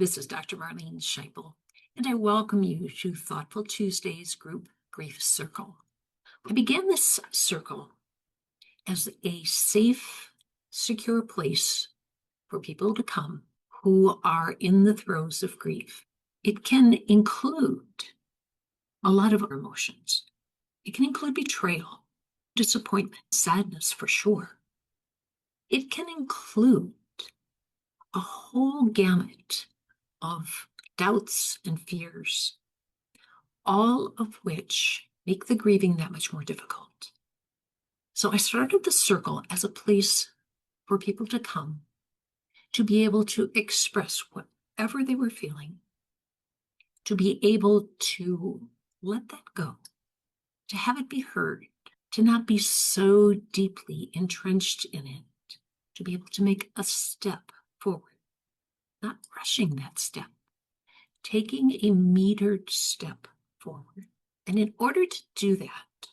This is Dr. Marlene Shiple, and I welcome you to Thoughtful Tuesdays Group Grief Circle. I began this circle as a safe, secure place for people to come who are in the throes of grief. It can include a lot of emotions. It can include betrayal, disappointment, sadness for sure. It can include a whole gamut of doubts and fears, all of which make the grieving that much more difficult. So I started the circle as a place for people to come to be able to express whatever they were feeling, to be able to let that go, to have it be heard, to not be so deeply entrenched in it, to be able to make a step forward, not rushing that step, taking a metered step forward. And in order to do that,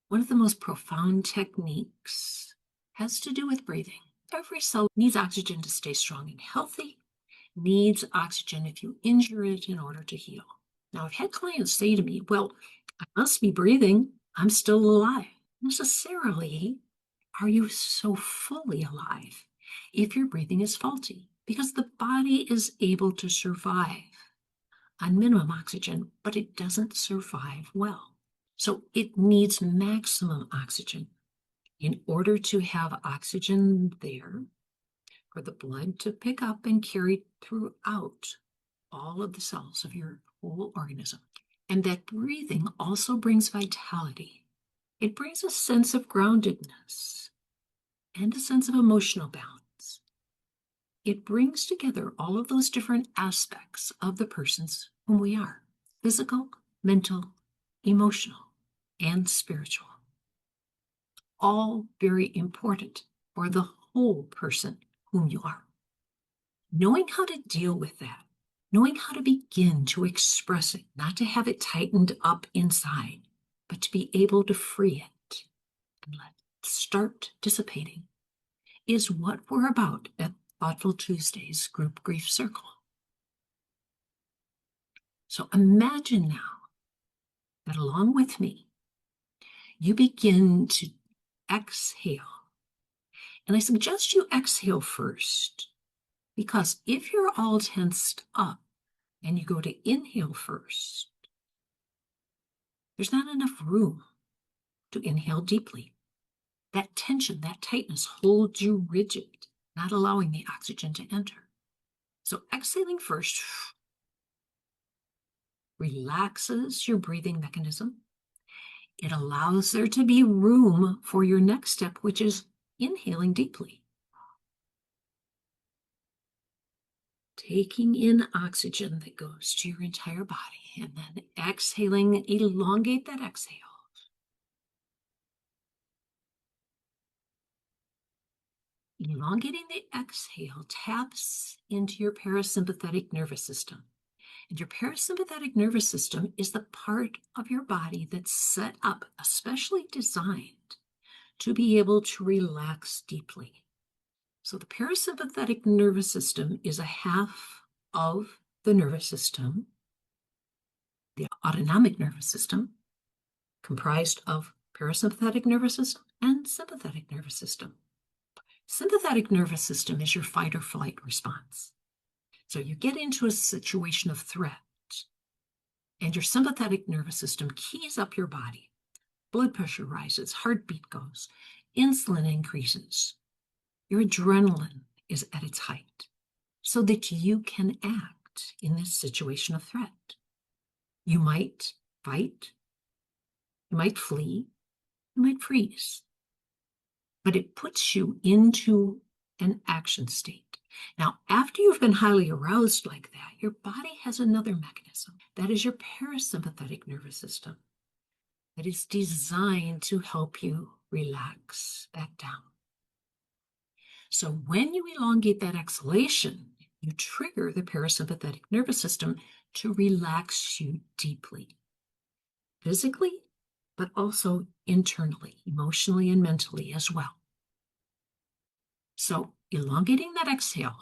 one of the most profound techniques has to do with breathing. Every cell needs oxygen to stay strong and healthy, needs oxygen if you injure it in order to heal. Now, I've had clients say to me, well, I must be breathing. I'm still alive. Necessarily, are you so fully alive if your breathing is faulty? Because the body is able to survive on minimum oxygen, but it doesn't survive well. So it needs maximum oxygen. In order to have oxygen there for the blood to pick up and carry throughout all of the cells of your whole organism. And that breathing also brings vitality. It brings a sense of groundedness and a sense of emotional balance. It brings together all of those different aspects of the persons whom we are: physical, mental, emotional, and spiritual. All very important for the whole person whom you are. Knowing how to deal with that, knowing how to begin to express it, not to have it tightened up inside, but to be able to free it and let it start dissipating, is what we're about at Thoughtful Tuesdays Group Grief Circle. So imagine now that along with me, you begin to exhale. And I suggest you exhale first, because if you're all tensed up and you go to inhale first, there's not enough room to inhale deeply. That tension, that tightness holds you rigid, not allowing the oxygen to enter. So exhaling first relaxes your breathing mechanism. It allows there to be room for your next step, which is inhaling deeply. Taking in oxygen that goes to your entire body, and then exhaling, elongate that exhale. Elongating the exhale taps into your parasympathetic nervous system. And your parasympathetic nervous system is the part of your body that's set up, especially designed, to be able to relax deeply. So the parasympathetic nervous system is a half of the nervous system, the autonomic nervous system, comprised of parasympathetic nervous system and sympathetic nervous system. Sympathetic nervous system is your fight or flight response. So you get into a situation of threat, and your sympathetic nervous system keys up your body. Blood pressure rises, heartbeat goes, insulin increases. Your adrenaline is at its height, so that you can act in this situation of threat. You might fight, you might flee, you might freeze, but it puts you into an action state. Now, after you've been highly aroused like that, your body has another mechanism. That is your parasympathetic nervous system that is designed to help you relax back down. So when you elongate that exhalation, you trigger the parasympathetic nervous system to relax you deeply, physically, but also internally, emotionally, and mentally as well. So elongating that exhale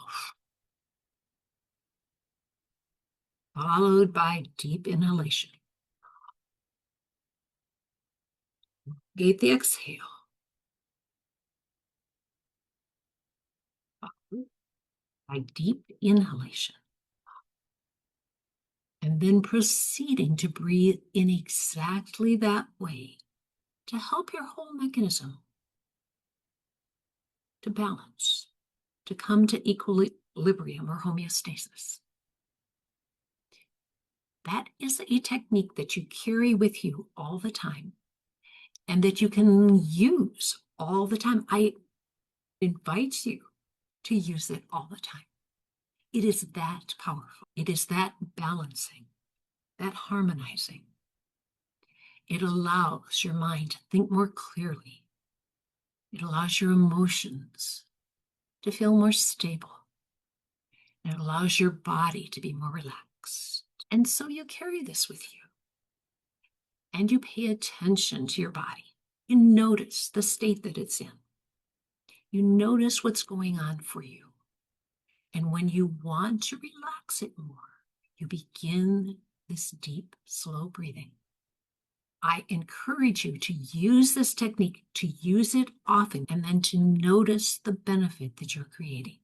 followed by deep inhalation. Gate the exhale. Followed by deep inhalation. And then proceeding to breathe in exactly that way to help your whole mechanism to balance, to come to equilibrium or homeostasis. That is a technique that you carry with you all the time and that you can use all the time. I invite you to use it all the time. It is that powerful. It is that balancing, that harmonizing. It allows your mind to think more clearly. It allows your emotions to feel more stable. It allows your body to be more relaxed. And so you carry this with you. And you pay attention to your body. You notice the state that it's in. You notice what's going on for you. And when you want to relax it more, you begin this deep, slow breathing. I encourage you to use this technique, to use it often, and then to notice the benefit that you're creating.